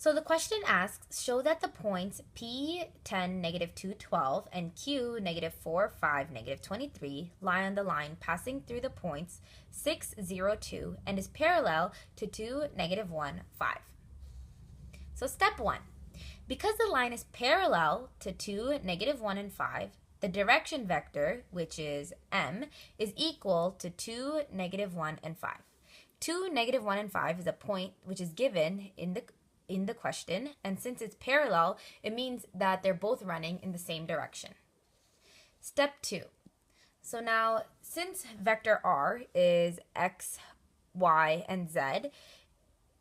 So the question asks, show that the points P, 10, negative 2, 12, and Q, negative 4, 5, negative 23 lie on the line passing through the points 6, 0, 2, and is parallel to 2, negative 1, 5. So step 1. Because the line is parallel to 2, negative 1, and 5, the direction vector, which is M, is equal to 2, negative 1, and 5. 2, negative 1, and 5 is a point which is given in the question, and since it's parallel, it means that they're both running in the same direction. Step 2. So now, since vector r is x, y, and z,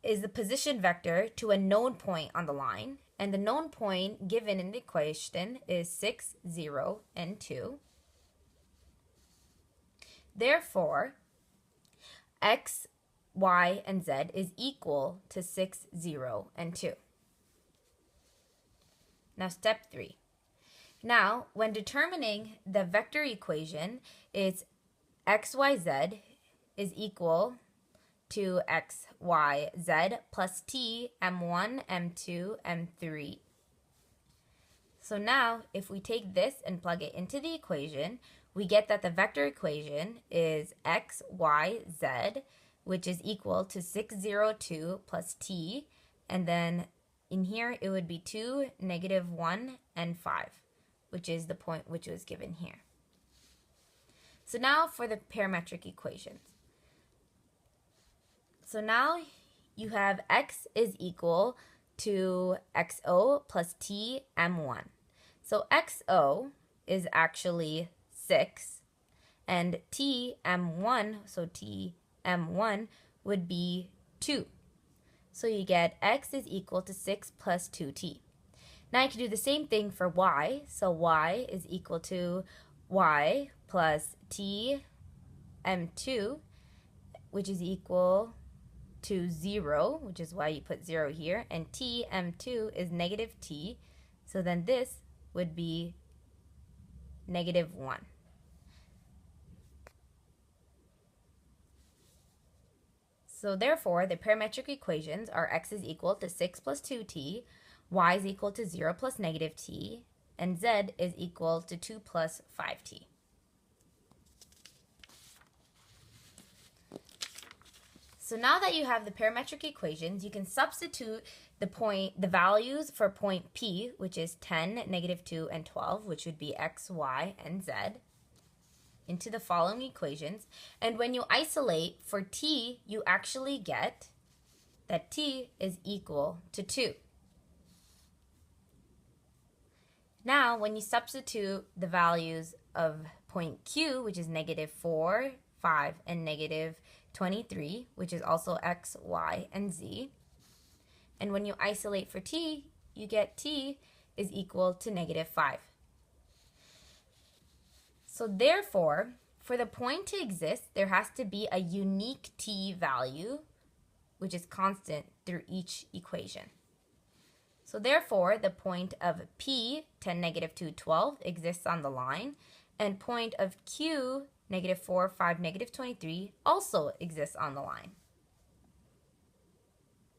is the position vector to a known point on the line, and the known point given in the equation is 6, 0, and 2. Therefore, x, y, and z is equal to 6, 0, and 2. Now step 3. Now, when determining the vector equation, it's xyz is equal to xyz plus t, m1, m2, m3. So now, if we take this and plug it into the equation, we get that the vector equation is xyz, which is equal to 6, 0, 2 plus t, and then in here it would be 2, negative 1, and 5, which is the point which was given here. So now for the parametric equations. So now you have x is equal to xo plus t m1. So xo is actually 6, and t m1, so t m1 would be 2. So you get x is equal to 6 plus 2t. Now you can do the same thing for y. So y is equal to y plus t m2, which is equal to 0, which is why you put 0 here, and t m2 is negative t, so then this would be negative 1. So therefore, the parametric equations are x is equal to 6 plus 2t, y is equal to 0 plus negative t, and z is equal to 2 plus 5t. So now that you have the parametric equations, you can substitute the values for point P, which is 10, negative 2, and 12, which would be x, y, and z, into the following equations. And when you isolate for t, you actually get that t is equal to 2. Now, when you substitute the values of point Q, which is negative 4, 5, and negative 23, which is also x, y, and z. And when you isolate for t, you get t is equal to negative 5. So therefore, for the point to exist, there has to be a unique t value, which is constant through each equation. So therefore, the point of P, 10, negative 2, 12, exists on the line, and point of Q, negative 4, 5, negative 23, also exists on the line.